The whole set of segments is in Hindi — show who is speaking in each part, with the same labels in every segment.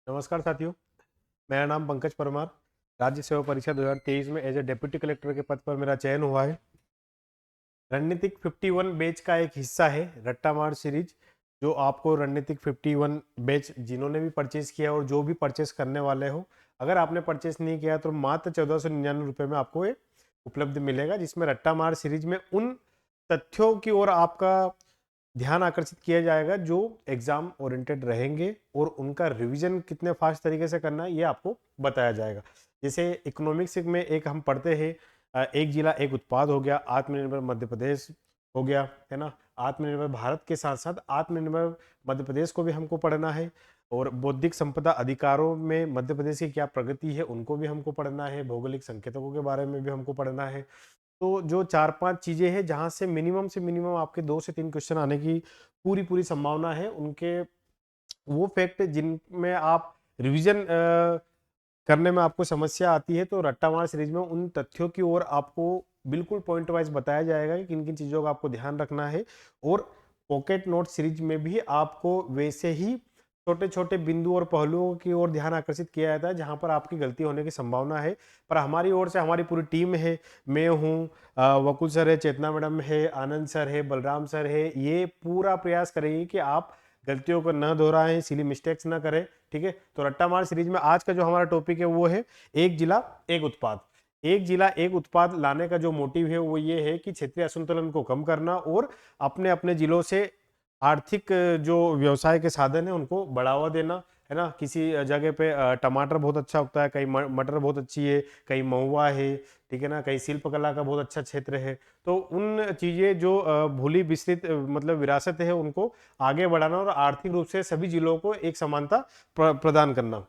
Speaker 1: नमस्कार साथियों, मेरा नाम पंकज परमार। राज्य सेवा परीक्षा 2023 में एज ए डिप्टी कलेक्टर के पद पर मेरा चयन हुआ है। रणनीतिक 51 बैच का एक हिस्सा है रट्टा मार सीरीज, जो आपको रणनीतिक 51 बैच जिन्होंने भी परचेज किया और जो भी परचेस करने वाले हो, अगर आपने परचेस नहीं किया तो मात्र 1499 में आपको ये उपलब्ध मिलेगा, जिसमें रट्टा मार सीरीज में उन तथ्यों की ओर आपका ध्यान आकर्षित किया जाएगा जो एग्जाम ओरिएंटेड रहेंगे और उनका रिवीजन कितने फास्ट तरीके से करना है ये आपको बताया जाएगा। जैसे इकोनॉमिक्स में एक हम पढ़ते हैं, एक जिला एक उत्पाद हो गया, आत्मनिर्भर मध्य प्रदेश हो गया, है ना। आत्मनिर्भर भारत के साथ साथ आत्मनिर्भर मध्य प्रदेश को भी हमको पढ़ना है, और बौद्धिक संपदा अधिकारों में मध्य प्रदेश की क्या प्रगति है उनको भी हमको पढ़ना है, भौगोलिक संकेतकों के बारे में भी हमको पढ़ना है। तो जो 4-5 चीज़ें हैं जहाँ से मिनिमम आपके 2 से 3 क्वेश्चन आने की पूरी संभावना है, उनके वो फैक्ट जिनमें आप रिवीजन करने में आपको समस्या आती है, तो रट्टामार सीरीज में उन तथ्यों की ओर आपको बिल्कुल पॉइंट वाइज बताया जाएगा कि किन किन चीज़ों का आपको ध्यान रखना है। और पॉकेट नोट सीरीज में भी आपको वैसे ही छोटे छोटे बिंदु और पहलुओं की ओर ध्यान आकर्षित किया जाता है जहां पर आपकी गलती होने की संभावना है। पर हमारी ओर से हमारी पूरी टीम है, मैं हूँ, वकुल सर है, चेतना मैडम है, आनंद सर है, बलराम सर है, ये पूरा प्रयास करेंगे कि आप गलतियों को न दोहराएं, सिली मिस्टेक्स ना करें। ठीक है, तो रट्टा मार सीरीज में आज का जो हमारा टॉपिक है वो है एक जिला एक उत्पाद। एक जिला एक उत्पाद लाने का जो मोटिव है वो ये है कि क्षेत्रीय असंतुलन को कम करना और अपने अपने जिलों से आर्थिक जो व्यवसाय के साधन है उनको बढ़ावा देना, है ना। किसी जगह पे टमाटर बहुत अच्छा उगता है, कहीं मटर बहुत अच्छी है, कहीं महुआ है, ठीक है ना, कहीं शिल्पकला का बहुत अच्छा क्षेत्र है। तो उन चीजें जो भूली विस्तृत मतलब विरासत है उनको आगे बढ़ाना और आर्थिक रूप से सभी जिलों को एक समानता प्रदान करना।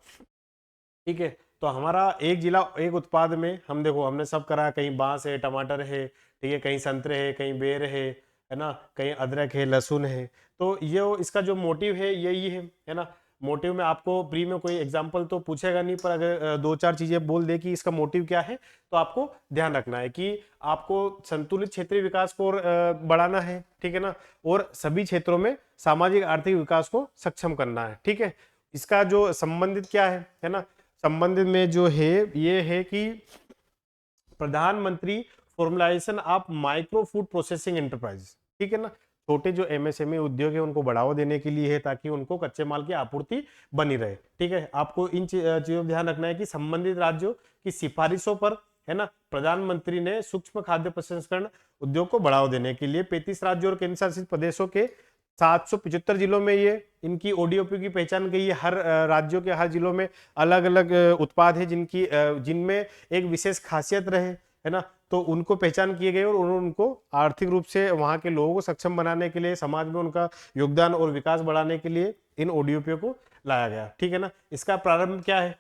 Speaker 1: ठीक है, तो हमारा एक जिला एक उत्पाद में हम देखो हमने सब करा, कहीं बांस है, टमाटर है, ठीक है, कहीं संतरे है, कहीं बेर है ना, कहीं अदरक है, लहसुन है। तो ये इसका जो मोटिव है यही है ना। मोटिव में आपको प्री में कोई एग्जांपल तो पूछेगा नहीं, पर अगर दो चार चीजें बोल दे कि इसका मोटिव क्या है, तो आपको ध्यान रखना है कि आपको संतुलित क्षेत्रीय विकास को बढ़ाना है, ठीक है ना, और सभी क्षेत्रों में सामाजिक आर्थिक विकास को सक्षम करना है। ठीक है, इसका जो संबंधित क्या है ना, संबंधित में जो है ये है कि प्रधानमंत्री formalisation of micro food processing enterprise, ठीक है ना। छोटे जो एमएसएमई उद्योग है उनको बढ़ावा देने के लिए है, ताकि उनको कच्चे माल की आपूर्ति बनी रहे। ठीक है, आपको इन चीजों का ध्यान रखना है कि संबंधित राज्यों की सिफारिशों पर, है ना, प्रधानमंत्री ने सूक्ष्म खाद्य प्रसंस्करण उद्योग को बढ़ावा देने के लिए 35 राज्यों और केंद्र शासित प्रदेशों के 775 जिलों में ये इनकी ओडीओपी की पहचान गई है। हर राज्यों के हर जिलों में अलग अलग उत्पाद है जिनकी जिनमें एक विशेष खासियत रहे, है ना, तो उनको पहचान किए गए और उनको आर्थिक रूप से वहां के लोगों को सक्षम बनाने के लिए, समाज में उनका योगदान और विकास बढ़ाने के लिए इन ओडीओपी को लाया गया। ठीक है ना, इसका प्रारंभ क्या है,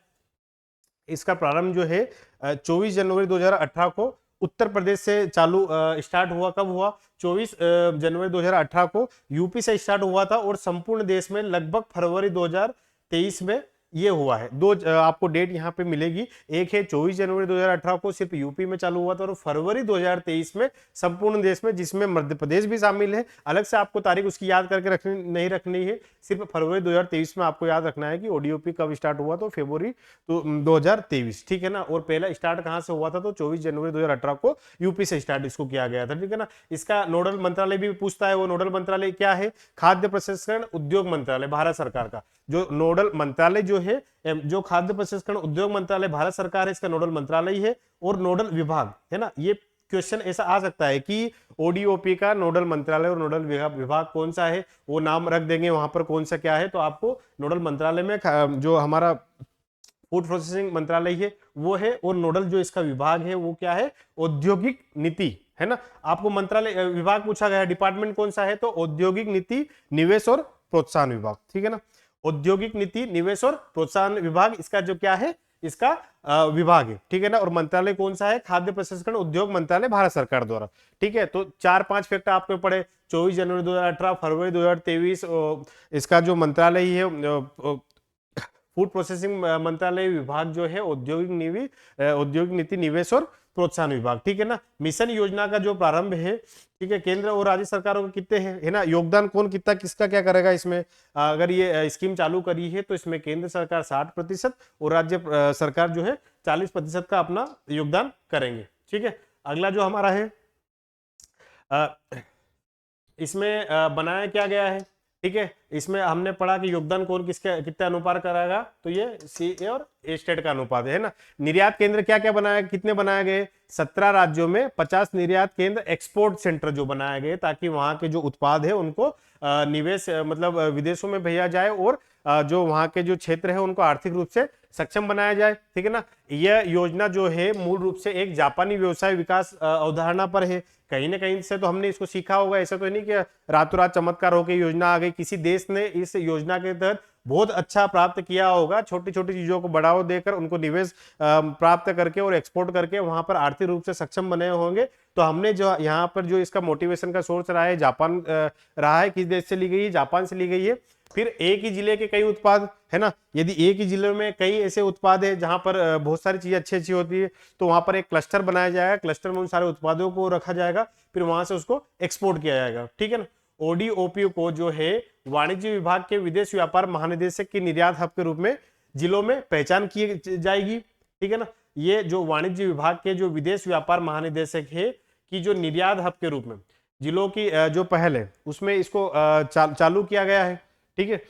Speaker 1: इसका प्रारंभ जो है 24 जनवरी 2018 को उत्तर प्रदेश से चालू स्टार्ट हुआ। कब हुआ? 24 जनवरी 2018 को यूपी से स्टार्ट हुआ था और संपूर्ण देश में लगभग फरवरी 2023 में ये हुआ है। दो आपको डेट यहाँ पे मिलेगी, एक है 24 जनवरी 2018 को सिर्फ यूपी में चालू हुआ था, और फरवरी 2023 में संपूर्ण देश में, जिसमें मध्य प्रदेश भी शामिल है। अलग से आपको तारीख उसकी याद करके रखनी नहीं रखनी है, सिर्फ फरवरी 2023 में आपको याद रखना है कि ओडीओपी कब स्टार्ट हुआ, तो फरवरी तो 2023, ठीक है ना। और पहला स्टार्ट कहां से हुआ था, तो 24 जनवरी 2018 को यूपी से स्टार्ट इसको किया गया था। ठीक है ना, इसका नोडल मंत्रालय भी पूछता है, वो नोडल मंत्रालय क्या है? खाद्य प्रसंस्करण उद्योग मंत्रालय, भारत सरकार का जो नोडल मंत्रालय जो है, जो खाद्य प्रसंस्करण उद्योग मंत्रालय भारत सरकार है, इसका नोडल मंत्रालय है। और नोडल विभाग, है ना, ये क्वेश्चन ऐसा आ सकता है कि ओडीओपी का नोडल मंत्रालय और नोडल विभाग कौन सा है, वो नाम रख देंगे वहां पर कौन सा क्या है, तो आपको नोडल मंत्रालय में जो हमारा फूड प्रोसेसिंग मंत्रालय है वो है, और नोडल जो इसका विभाग है वो क्या है? औद्योगिक नीति, है ना। आपको मंत्रालय विभाग पूछा गया, डिपार्टमेंट कौन सा है, तो औद्योगिक नीति, निवेश और प्रोत्साहन विभाग, ठीक है ना। औद्योगिक नीति, निवेश और प्रोत्साहन विभाग इसका जो क्या है, इसका विभाग है, ठीक है ना। और मंत्रालय कौन सा है? खाद्य प्रसंस्करण उद्योग मंत्रालय, भारत सरकार द्वारा। ठीक है, तो 4-5 फैक्ट आपको पड़े, 24 जनवरी 2018, फरवरी 2023, इसका जो मंत्रालय है फूड प्रोसेसिंग मंत्रालय विभाग जो है औद्योगिक नीति, निवेश और प्रोत्साहन विभाग, ठीक है ना। मिशन योजना का जो प्रारंभ है, ठीक है, केंद्र और राज्य सरकारों के कितने हैं, है ना, योगदान कौन कितना किसका क्या करेगा इसमें। अगर ये स्कीम चालू करी है तो इसमें केंद्र सरकार 60% और राज्य सरकार जो है 40% का अपना योगदान करेंगे, ठीक है। अगला जो हमारा है इसमें बनाया क्या गया है, ठीक है। इसमें हमने पढ़ा कि योगदान कौन किसके कितने अनुपात कराएगा, तो ये सी और स्टेट का अनुपात है ना। निर्यात केंद्र क्या क्या बनाया, कितने बनाए गए, 17 राज्यों में 50 निर्यात केंद्र एक्सपोर्ट सेंटर जो बनाए गए, ताकि वहां के जो उत्पाद है उनको निवेश मतलब विदेशों में भेजा जाए और जो वहां के जो क्षेत्र है उनको आर्थिक रूप से सक्षम बनाया जाए, ठीक है ना। यह योजना जो है मूल रूप से एक जापानी व्यवसाय विकास अवधारणा पर है। कहीं ना कहीं से तो हमने इसको सीखा होगा, ऐसा तो नहीं कि रातों रात चमत्कार होकर योजना आ गई। किसी देश ने इस योजना के तहत बहुत अच्छा प्राप्त किया होगा, छोटी छोटी चीजों को बढ़ावा देकर उनको निवेश प्राप्त करके और एक्सपोर्ट करके वहां पर आर्थिक रूप से सक्षम बने होंगे। तो हमने जो यहाँ पर जो इसका मोटिवेशन का सोर्स रहा है जापान रहा है। किस देश से ली गई है, जापान से ली गई है। फिर एक ही जिले के कई उत्पाद, है ना, यदि एक ही जिले में कई ऐसे उत्पाद है जहां पर बहुत सारी चीजें अच्छी अच्छी होती है, तो वहां पर एक क्लस्टर बनाया जाएगा, क्लस्टर में उन सारे उत्पादों को रखा जाएगा, फिर वहां से उसको एक्सपोर्ट किया जाएगा, ठीक है ना। ओडीओपी को जो है वाणिज्य विभाग के विदेश व्यापार महानिदेशक के निर्यात हब के रूप में जिलों में पहचान की जाएगी, ठीक है ना। ये जो वाणिज्य विभाग के जो विदेश व्यापार महानिदेशक है कि जो निर्यात हब के रूप में जिलों की जो पहल है उसमें इसको चालू किया गया है, ठीक है।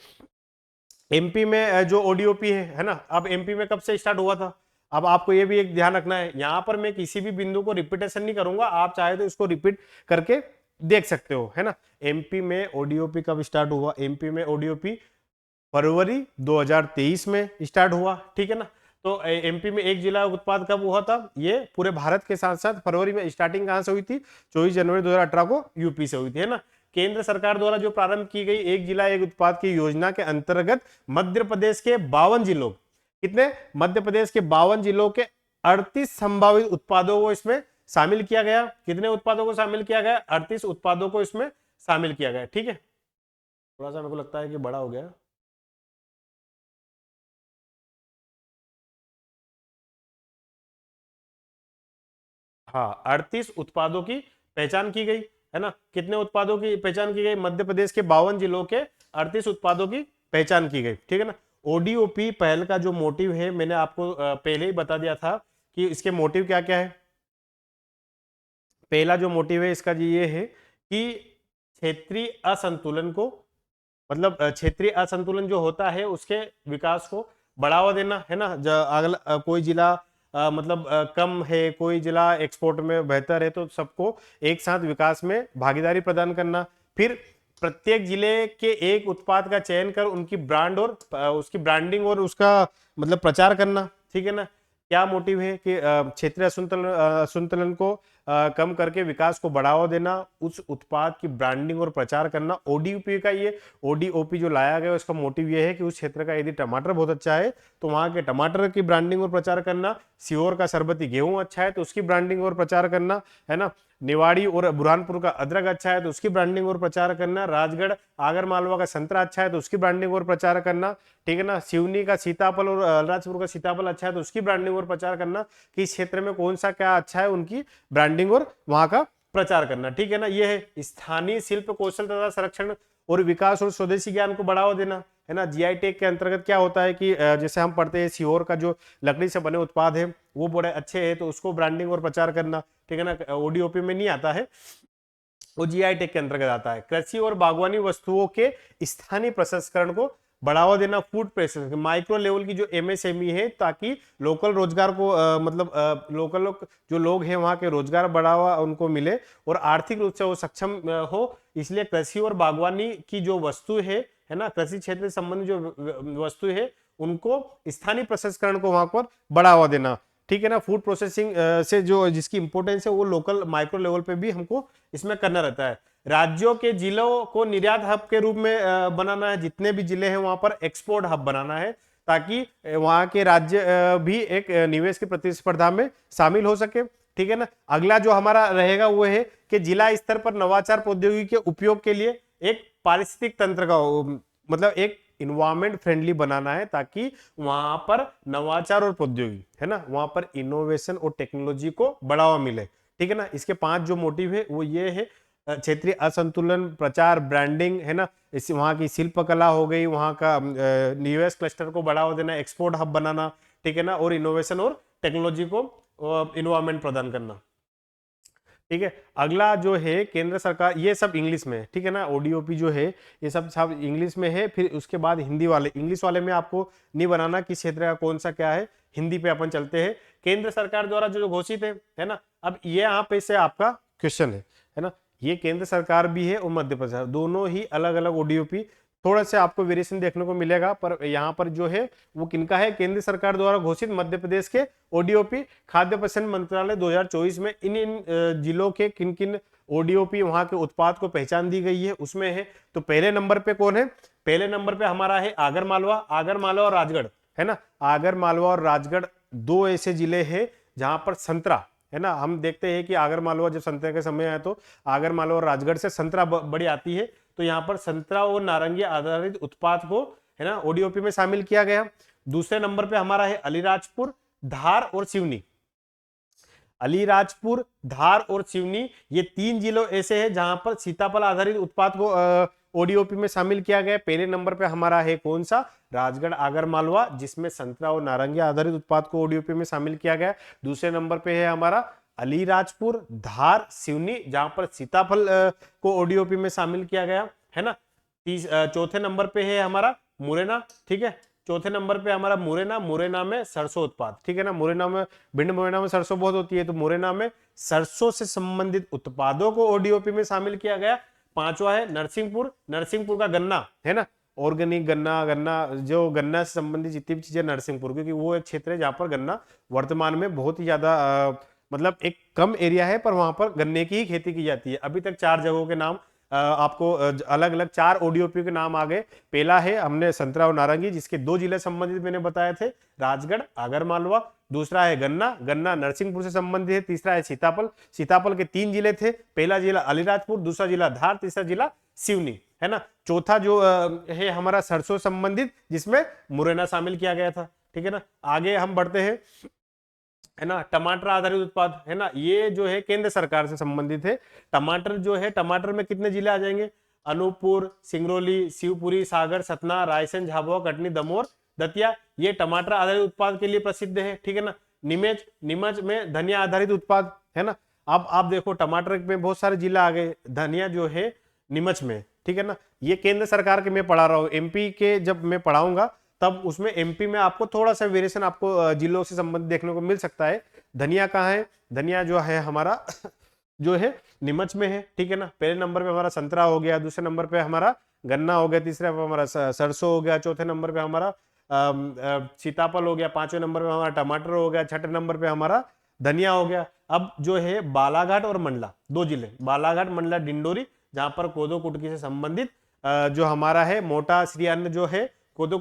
Speaker 1: एमपी में जो ओडीओपी है ना, अब एमपी में कब से स्टार्ट हुआ था। अब आपको ये भी एक ध्यान रखना है, यहां पर मैं किसी भी बिंदु को रिपीटेशन नहीं करूंगा, आप चाहे तो इसको रिपीट करके देख सकते हो, है ना। एमपी में ओडीओपी कब स्टार्ट हुआ, एमपी में ओडीओपी फरवरी 2023 में स्टार्ट हुआ, ठीक है ना। तो एमपी में एक जिला उत्पाद कब हुआ था, ये पूरे भारत के साथ साथ फरवरी में स्टार्टिंग कहां से हुई थी, 24 जनवरी 2018 को यूपी से हुई थी, है ना। केंद्र सरकार द्वारा जो प्रारंभ की गई एक जिला एक उत्पाद की योजना के अंतर्गत मध्य प्रदेश के 52 जिलों, कितने, मध्य प्रदेश के 52 जिलों के 38 संभावित उत्पादों को इसमें शामिल किया गया। कितने उत्पादों को शामिल किया गया, 38 उत्पादों को इसमें शामिल किया गया, ठीक है। थोड़ा सा मेरे को लगता है कि बड़ा हो गया। हाँ, 38 उत्पादों की पहचान की गई, है ना। कितने उत्पादों की पहचान की गई, मध्य प्रदेश के 52 जिलों के 38 उत्पादों की पहचान की गई, ठीक है ना। ओडीओपी पहल का जो मोटिव है मैंने आपको पहले ही बता दिया था कि इसके मोटिव क्या क्या है। पहला जो मोटिव है इसका जी ये है कि क्षेत्रीय असंतुलन को, मतलब क्षेत्रीय असंतुलन जो होता है उसके विकास को बढ़ावा देना, है ना। अगला कोई जिला मतलब कम है, कोई जिला एक्सपोर्ट में बेहतर है, तो सबको एक साथ विकास में भागीदारी प्रदान करना। फिर प्रत्येक जिले के एक उत्पाद का चयन कर उनकी ब्रांड और उसकी ब्रांडिंग और उसका मतलब प्रचार करना, ठीक है ना। क्या मोटिव है कि क्षेत्रीय असंतुलन को कम करके विकास को बढ़ावा देना, उस उत्पाद की ब्रांडिंग और प्रचार करना। ओडीओपी का ये ओडीओपी जो लाया गया उसका मोटिव ये है कि उस क्षेत्र का यदि टमाटर बहुत अच्छा है तो वहां के टमाटर की ब्रांडिंग और प्रचार करना। सीहोर का सरबती गेहूं अच्छा है तो उसकी ब्रांडिंग और प्रचार करना, है ना। निवाड़ी और बुरहानपुर का अदरक अच्छा है तो उसकी ब्रांडिंग और प्रचार करना। राजगढ़ आगर मालवा का संतरा अच्छा है तो उसकी ब्रांडिंग और प्रचार करना, ठीक है ना। सिवनी का सीताफल और अलीराजपुर का सीताफल अच्छा है तो उसकी ब्रांडिंग और प्रचार करना कि इस क्षेत्र में कौन सा क्या अच्छा है उनकी ब्रांडिंग और वहां का प्रचार करना, ठीक है ना। यह है स्थानीय शिल्प कौशल तथा संरक्षण और विकास और स्वदेशी ज्ञान को बढ़ावा देना, है ना। जीआई टैग के अंतर्गत क्या होता है कि जैसे हम पढ़ते हैं सीहोर का जो लकड़ी से बने उत्पाद है वो बड़े अच्छे हैं तो उसको ब्रांडिंग और प्रचार करना, ठीक है ना। ओडीओपी में नहीं आता है, वो जीआई टैग के अंतर्गत आता है। कृषि और बागवानी वस्तुओं के स्थानीय प्रसंस्करण को बढ़ावा देना। फूड प्रोसेसिंग माइक्रो लेवल की जो एमएसएमई है ताकि लोकल रोजगार को मतलब लोकल जो लोग हैं वहां के रोजगार बढ़ावा उनको मिले और आर्थिक रूप से वो सक्षम हो। इसलिए कृषि और बागवानी की जो वस्तु है ना, कृषि क्षेत्र से संबंधित जो वस्तु है उनको स्थानीय प्रसंस्करण को वहां पर बढ़ावा देना, ठीक है ना। फूड प्रोसेसिंग से जो जिसकी इंपोर्टेंस है वो लोकल माइक्रो लेवल पे भी हमको इसमें करना रहता है। राज्यों के जिलों को निर्यात हब के रूप में बनाना है, जितने भी जिले हैं वहां पर एक्सपोर्ट हब बनाना है ताकि वहां के राज्य भी एक निवेश की प्रतिस्पर्धा में शामिल हो सके, ठीक है ना। अगला जो हमारा रहेगा वो है कि जिला स्तर पर नवाचार प्रौद्योगिकी के उपयोग के लिए एक पारिस्थितिक तंत्र का मतलब एक इन्वायरमेंट फ्रेंडली बनाना है, ताकि वहां पर नवाचार और प्रौद्योगिकी, है ना, वहां पर इनोवेशन और टेक्नोलॉजी को बढ़ावा मिले। ठीक है ना। इसके 5 जो मोटिव है वो ये है, क्षेत्रीय असंतुलन, प्रचार, ब्रांडिंग, है ना, इस वहाँ की शिल्पकला हो गई, वहाँ का निवेश क्लस्टर को बढ़ावा देना, एक्सपोर्ट हब बनाना, ठीक है ना, और इनोवेशन और टेक्नोलॉजी को इन्वायरमेंट प्रदान करना। ठीक है। अगला जो है केंद्र सरकार, ये सब इंग्लिश में है, ठीक है ना, ओडीओपी जो है ये सब इंग्लिश में है। फिर उसके बाद हिंदी वाले, इंग्लिश वाले में आपको नहीं बनाना किस क्षेत्र का कौन सा क्या है, हिंदी पे अपन चलते हैं। केंद्र सरकार द्वारा जो घोषित है ना, अब ये यहाँ पे से आपका क्वेश्चन है ना, ये केंद्र सरकार भी है और मध्य प्रदेश, दोनों ही अलग अलग ओडीओपी, थोड़ा सा आपको वेरिएशन देखने को मिलेगा, पर यहाँ पर जो है वो किनका है, केंद्र सरकार द्वारा घोषित मध्य प्रदेश के ओडीओपी। खाद्य प्रसंस्करण मंत्रालय 2024 में इन जिलों के किन किन ओडीओपी वहां के उत्पाद को पहचान दी गई है उसमें है। तो पहले नंबर पे कौन है, पहले नंबर पे हमारा है आगर मालवा, आगर मालवा और राजगढ़, है ना। आगर मालवा और राजगढ़ 2 ऐसे जिले हैं जहां पर संतरा, है ना, हम देखते हैं कि आगर मालवा जब संतरे के समय है तो आगर मालवा और राजगढ़ से संतरा बड़ी आती है, तो यहाँ पर संतरा और नारंगी आधारित उत्पाद को, है ना, ओडीओपी में शामिल किया गया। दूसरे नंबर पे हमारा है अलीराजपुर, धार और सिवनी। अलीराजपुर, धार और सिवनी, ये 3 जिलों ऐसे हैं जहां पर सीताफल आधारित उत्पाद को ओडीओपी में शामिल किया गया। पहले नंबर पे हमारा है कौन सा, राजगढ़ आगर मालवा, जिसमें संतरा और नारंगी आधारित उत्पाद को ओडीओपी में शामिल किया गया। दूसरे नंबर पे है हमारा अलीराजपुर, धार, सिवनी, जहां पर सीताफल को ओडीओपी में शामिल किया गया, है ना। चौथे नंबर पे है हमारा मुरैना, ठीक है, चौथे नंबर पे हमारा मुरैना, मुरैना में सरसों उत्पाद, ठीक है ना, मुरैना में, भिंड मुरैना में सरसों बहुत होती है, तो मुरैना में सरसों से संबंधित उत्पादों को ओडीओपी में शामिल किया गया। पांचवा है नरसिंहपुर, नरसिंहपुर का गन्ना, है ना, ऑर्गेनिक गन्ना, गन्ना जो गन्ना से संबंधित जितनी भी चीजें नरसिंहपुर, क्योंकि वो एक क्षेत्र है जहां पर गन्ना वर्तमान में बहुत ही ज्यादा मतलब एक कम एरिया है पर वहां पर गन्ने की ही खेती की जाती है। अभी तक 4 जगहों के नाम आपको अलग अलग 4 ओडीओपी के नाम आ गए। पहला है हमने संतरा और नारंगी, जिसके 2 जिले संबंधित मैंने बताए थे, राजगढ़ आगर मालवा। दूसरा है गन्ना, गन्ना नरसिंहपुर से संबंधित है। तीसरा है सीताफल, सीताफल के 3 जिले थे, पहला जिला अलीराजपुर, दूसरा जिला धार, तीसरा जिला सिवनी, है ना। चौथा जो है हमारा सरसों संबंधित, जिसमें मुरैना शामिल किया गया था, ठीक है ना। आगे हम बढ़ते हैं, है ना, टमाटर आधारित उत्पाद, है ना, ये जो है केंद्र सरकार से संबंधित है। टमाटर जो है, टमाटर में कितने जिले आ जाएंगे, अनूपपुर, सिंगरौली, शिवपुरी, सागर, सतना, रायसेन, झाबुआ, कटनी, दमोह, दतिया, ये टमाटर आधारित उत्पाद के लिए प्रसिद्ध है, ठीक है ना। नीमच, नीमच में धनिया आधारित उत्पाद, है ना। अब आप देखो टमाटर में बहुत सारे जिला आ गए, धनिया जो है नीमच में, ठीक है ना। ये केंद्र सरकार के मैं पढ़ा रहा हूँ, एमपी के जब मैं पढ़ाऊंगा तब उसमें एमपी में आपको थोड़ा सा वेरिएशन आपको जिलों से संबंधित देखने को मिल सकता है। धनिया कहाँ है, धनिया जो है हमारा जो है नीमच में है, ठीक है ना। पहले नंबर पे हमारा संतरा हो गया, दूसरे नंबर पे हमारा गन्ना हो गया, तीसरे पे हमारा सरसों हो गया, चौथे नंबर पे हमारा सीताफल हो गया, पांचवें नंबर पे हमारा टमाटर हो गया, छठे नंबर पे हमारा धनिया हो गया। अब जो है बालाघाट और मंडला 2 जिले, बालाघाट, मंडला, डिंडोरी, जहां पर कोदो कुटकी से संबंधित जो हमारा है मोटा श्री अन्न जो है कोदो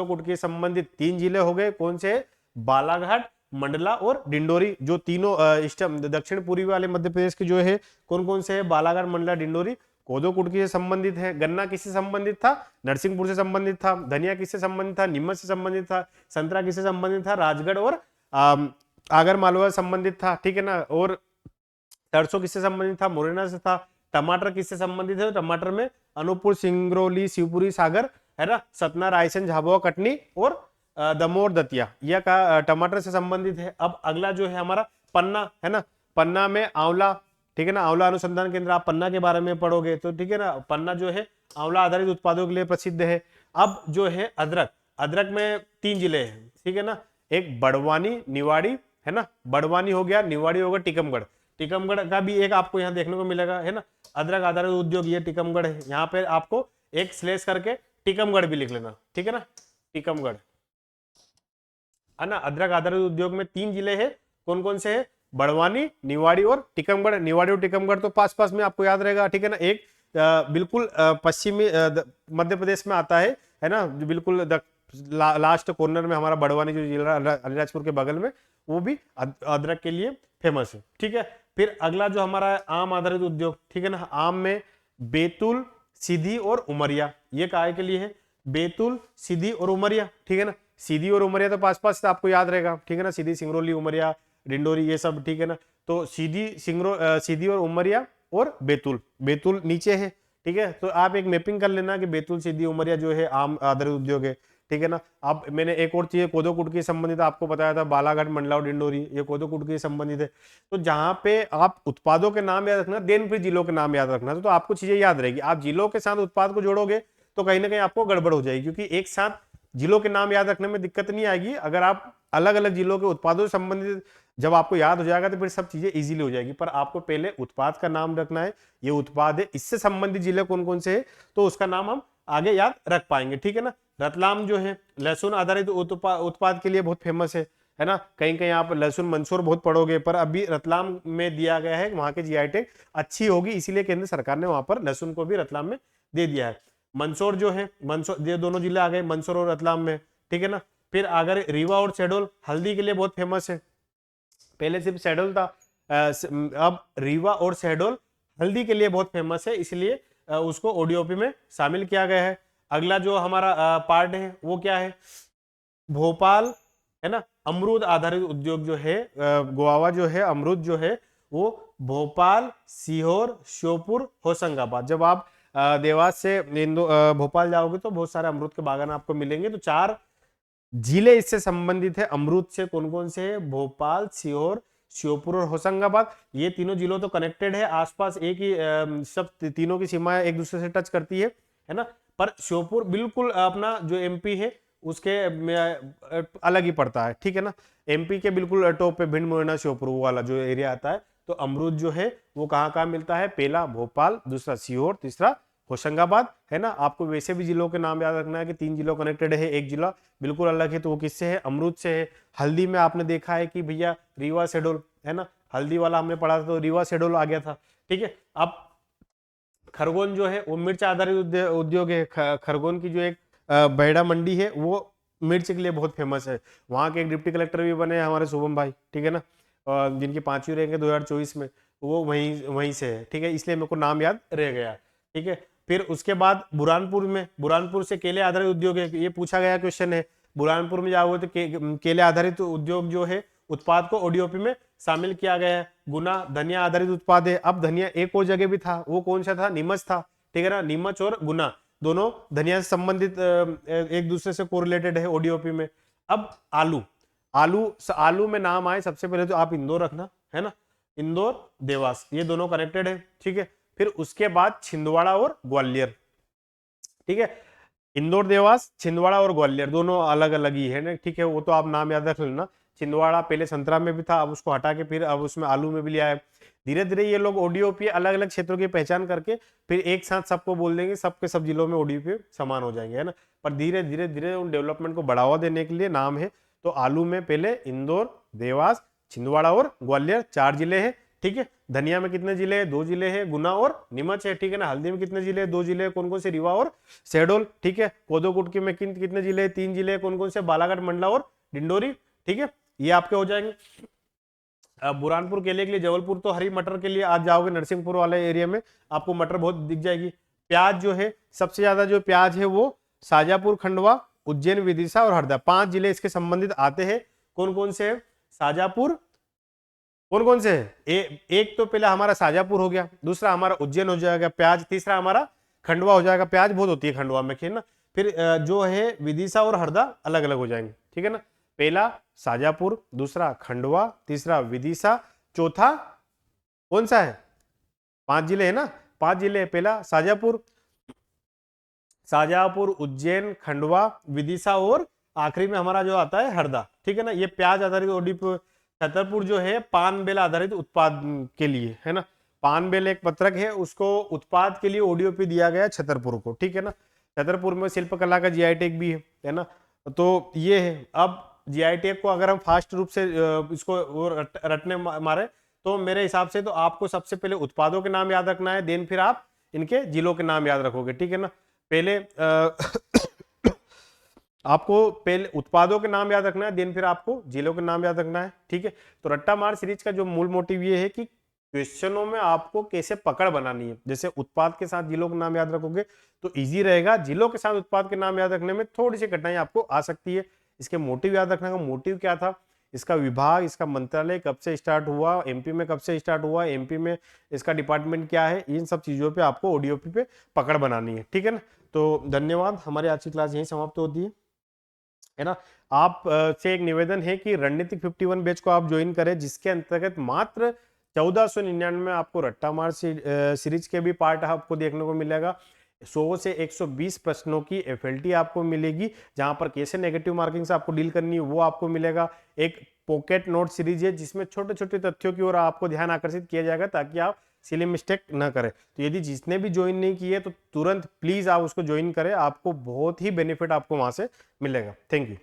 Speaker 1: कुटकी संबंधित 3 जिले हो गए, कौन से, बालाघाट, मंडला और डिंडोरी, जो तीनों दक्षिण पूर्वी वाले मध्य प्रदेश के जो है कौन कौन से है, बालाघाट, मंडला, डिंडोरी, कोदो कुटकी से संबंधित है। गन्ना किससे संबंधित था, नरसिंहपुर से संबंधित था। धनिया किससे संबंधित था, नीमच से संबंधित था। संतरा किससे संबंधित था, राजगढ़ और आगर मालवा से संबंधित था, ठीक है ना। और सरसों किससे संबंधित था, मुरैना से था। टमाटर किससे संबंधित है, टमाटर में अनूपपुर, सिंगरौली, शिवपुरी, सागर, है ना, सतना, रायसेन, झाबुआ, कटनी और दमोह, दतिया, यह का टमाटर से संबंधित है। अब अगला जो है हमारा पन्ना, है ना, पन्ना में आंवला, ठीक है ना, आंवला अनुसंधान केंद्र, आप पन्ना के बारे में पढ़ोगे तो, ठीक है ना। पन्ना जो है आंवला आधारित उत्पादों के लिए प्रसिद्ध है। अब जो है अदरक, अदरक में 3 जिले हैं, ठीक है ना, एक बड़वानी, निवाड़ी, है ना, बड़वानी हो गया, निवाड़ी हो गया, टीकमगढ़, टीकमगढ़ का भी एक आपको यहाँ देखने को मिलेगा, है ना। अदरक आधारित उद्योग ये टीकमगढ़ है, यहाँ पे आपको एक स्लेश करके टीकमगढ़ भी लिख लेना, ठीक है ना, टीकमगढ़, है ना। अदरक आधारित उद्योग में 3 जिले हैं, कौन कौन से हैं, बड़वानी, निवाड़ी और टीकमगढ़। निवाड़ी और टीकमगढ़ तो पास पास में आपको याद रहेगा, ठीक है ना। एक बिल्कुल पश्चिमी मध्य प्रदेश में आता है ना, जो बिल्कुल लास्ट कॉर्नर में हमारा बड़वानी जो जिला अलीराजपुर के बगल में, वो भी अदरक के लिए फेमस है, ठीक है। फिर अगला जो हमारा है आम आधारित उद्योग, ठीक है ना। आम में बैतूल, सीधी और उमरिया, ये काय के लिए है, बैतूल, सीधी और उमरिया, ठीक है ना। सीधी और उमरिया तो पास पास आपको याद रहेगा, ठीक है ना, सीधी, सिंगरौली, उमरिया, डिंडोरी, ये सब, ठीक है ना। तो सीधी, सीधी और उमरिया और बैतूल, बैतूल नीचे है, ठीक है। तो आप एक मैपिंग कर लेना कि बैतूल, सीधी, उमरिया जो है आम आधारित उद्योग है, ठीक है ना। अब मैंने एक और चीज कोदो कुटकी के संबंधित आपको बताया था, बालाघाट, मंडला, डिंडोरी, ये कोदो कुटकी से संबंधित है। तो जहां पे आप उत्पादों के नाम याद रखना, देन फिर जिलों के नाम याद रखना, तो आपको चीजें याद रहेगी। आप जिलों के साथ उत्पाद को जोड़ोगे तो कहीं ना कहीं आपको गड़बड़ हो जाएगी, क्योंकि एक साथ जिलों के नाम याद रखने में दिक्कत नहीं आएगी। अगर आप अलग अलग जिलों के उत्पादों से संबंधित जब आपको याद हो जाएगा तो फिर सब चीजें इजीली हो जाएगी। पर आपको पहले उत्पाद का नाम रखना है, ये उत्पाद है, इससे संबंधित जिले कौन कौन से है, तो उसका नाम हम आगे याद रख पाएंगे, ठीक है ना। रतलाम जो है लहसुन आधारित उत्पाद के लिए बहुत फेमस है ना। कहीं कहीं आप लहसुन मंसूर बहुत पढ़ोगे, पर अभी रतलाम में दिया गया है, वहां के जीआई टैग अच्छी होगी, इसीलिए केंद्र सरकार ने वहां पर लहसुन को भी रतलाम में दे दिया है। मंदसौर जो है, मंदसौर, ये दोनों जिले आ गए, मंदसौर और रतलाम में, ठीक है ना। फिर अगर रीवा और शहडोल हल्दी के लिए बहुत फेमस है, पहले सिर्फ शहडोल था, अब रीवा और शहडोल हल्दी के लिए बहुत फेमस है, इसलिए उसको ओडीओपी में शामिल किया गया है। अगला जो हमारा पार्ट है वो क्या है, भोपाल, है ना। अमरूद आधारित उद्योग जो है, गोवा जो है, अमरूद जो है वो भोपाल, सीहोर, श्योपुर, होशंगाबाद। जब आप देवास से भोपाल जाओगे तो बहुत सारे अमरूद के बागान आपको मिलेंगे। तो 4 जिले इससे संबंधित है, अमरूद से। कौन कौन से है, भोपाल, सीहोर, श्योपुर और होशंगाबाद। ये तीनों जिलों तो कनेक्टेड है, आसपास एक ही सब तीनों की सीमाएं एक दूसरे से टच करती है ना। पर श्योपुर बिल्कुल अपना जो एमपी है उसके अलग ही पड़ता है, ठीक है ना। एमपी के बिल्कुल टॉप पे भिंड, मुरैना, श्योपुर वाला जो एरिया आता है। तो अमरूद जो है वो कहाँ कहाँ मिलता है, पहला भोपाल, दूसरा सीहोर, तीसरा होशंगाबाद, है ना। आपको वैसे भी जिलों के नाम याद रखना है कि 3 जिलों कनेक्टेड है, एक जिला बिल्कुल अलग है, तो वो किससे है, अमरूद से है। हल्दी में आपने देखा है कि भैया रीवा शेड्यूल, है ना, हल्दी वाला हमने पढ़ा था तो रीवा शेड्यूल आ गया था, ठीक है। अब खरगोन जो है वो मिर्च आधारित उद्योग है। खरगोन की जो एक बैड़ा मंडी है वो मिर्च के लिए बहुत फेमस है। वहाँ के एक डिप्टी कलेक्टर भी बने हमारे शुभम भाई, ठीक है ना, जिनकी 5वीं रैंक है 2024 में, वो वहीं वहीं से है, ठीक है, इसलिए मेरे को नाम याद रह गया, ठीक है। फिर उसके बाद बुरहानपुर में, बुरहानपुर से केले आधारित उद्योग है, ये पूछा गया क्वेश्चन है। बुरहानपुर में जाओगे तो केले आधारित उद्योग जो है उत्पाद को ओडीओपी में शामिल किया गया है। गुना धनिया आधारित उत्पाद है। अब धनिया एक और जगह भी था, वो कौन सा था, नीमच था, ठीक है ना। नीमच और गुना दोनों धनिया से संबंधित एक दूसरे से कोरिलेटेड है ओडीओपी में। अब आलू, आलू में नाम आए सबसे पहले तो आप इंदौर रखना, है ना, इंदौर, देवास, ये दोनों कनेक्टेड है, ठीक है। फिर उसके बाद छिंदवाड़ा और ग्वालियर, ठीक है। इंदौर, देवास, छिंदवाड़ा और ग्वालियर दोनों अलग अलग ही है ना, ठीक है, वो तो आप नाम याद रख लेना। छिंदवाड़ा पहले संतरा में भी था, अब उसको हटा के फिर अब उसमें आलू में भी लिया है। धीरे धीरे ये लोग ओडीओपी अलग अलग क्षेत्रों की पहचान करके फिर एक साथ सबको बोल देंगे, सबके सब जिलों में ओडीओपी समान हो जाएंगे, है ना। पर धीरे धीरे धीरे उन डेवलपमेंट को बढ़ावा देने के लिए नाम है। तो आलू में पहले इंदौर, देवास, छिंदवाड़ा और ग्वालियर 4 जिले हैं, ठीक है। धनिया में कितने जिले हैं, 2 जिले हैं, गुना और नीमच है, ठीक है ना। हल्दी में कितने जिले हैं, 2 जिले, कौन कौन से, रीवा और शहडोल, ठीक है। कोदो कुटकी में कितने जिले, 3 जिले, कौन कौन से, बालाघाट, मंडला और डिंडोरी, ठीक है, ये आपके हो जाएंगे। अब बुरहानपुर केले के लिए जबलपुर, तो हरी मटर के लिए आज जाओगे नरसिंहपुर वाले एरिया में आपको मटर बहुत दिख जाएगी। प्याज जो है सबसे ज्यादा जो प्याज है वो शाजापुर, खंडवा, उज्जैन, विदिशा और हरदा, 5 जिले इसके संबंधित आते हैं। कौन कौन से, शाजापुर, कौन कौन से है, एक तो पहला हमारा शाजापुर हो गया, दूसरा हमारा उज्जैन हो जाएगा प्याज, तीसरा हमारा खंडवा हो जाएगा, प्याज बहुत होती है खंडवा में, ना। फिर जो है विदिशा और हरदा अलग अलग हो जाएंगे, ठीक है ना। पहला शाजापुर, दूसरा खंडवा, तीसरा विदिशा, चौथा कौन सा है, 5 जिले है ना, 5 जिले, पहला शाजापुर, उज्जैन, खंडवा, विदिशा और आखिरी में हमारा जो आता है हरदा, ठीक है ना। ये प्याज आधारित ओडीपी। छतरपुर जो है पान बेल आधारित उत्पाद के लिए, है ना, पान बेल एक पत्रक है, उसको उत्पाद के लिए ओडीओपी दिया गया छतरपुर को, ठीक है ना। छतरपुर में शिल्पकला का जीआई टैग भी है ना। तो ये है। अब जीआई टैग को अगर हम फास्ट रूप से इसको रटने मारे तो मेरे हिसाब से तो आपको सबसे पहले उत्पादों के नाम याद रखना है, देन फिर आप इनके जिलों के नाम याद रखोगे, ठीक है ना। पहले आपको पहले उत्पादों के नाम याद रखना है, देन फिर आपको जिलों के नाम याद रखना है, ठीक है। तो रट्टा मार सीरीज का जो मूल मोटिव ये है कि क्वेश्चनों में आपको कैसे पकड़ बनानी है। जैसे उत्पाद के साथ जिलों के नाम याद रखोगे तो इजी रहेगा, जिलों के साथ उत्पाद के नाम याद रखने में थोड़ी सी कठिनाई आपको आ सकती है। इसके मोटिव याद रखने का, मोटिव क्या था, इसका विभाग, इसका मंत्रालय कब से स्टार्ट हुआ, एमपी में कब से स्टार्ट हुआ, एमपी में इसका डिपार्टमेंट क्या है, इन सब चीजों पे आपको ओडीओपी पे पकड़ बनानी है। ठीक है ना। तो धन्यवाद, हमारी आज की क्लास यहीं समाप्त होती है ना। आप से एक निवेदन है कि रणनीतिक 51 बैच को आप ज्वाइन करें, जिसके अंतर्गत मात्र 1499 आपको रट्टा मार सीरीज के भी पार्ट आपको देखने को मिलेगा। 100 से 120 प्रश्नों की एफएलटी आपको मिलेगी, जहां पर कैसे नेगेटिव मार्किंग से आपको डील करनी है वो आपको मिलेगा। एक पॉकेट नोट सीरीज है जिसमें छोटे छोटे तथ्यों की ओर आपको ध्यान आकर्षित किया जाएगा ताकि आप सिली मिस्टेक न करें। तो यदि जिसने भी ज्वाइन नहीं किए तो तुरंत प्लीज आप उसको ज्वाइन करें, आपको बहुत ही बेनिफिट आपको वहां से मिलेगा। Thank you.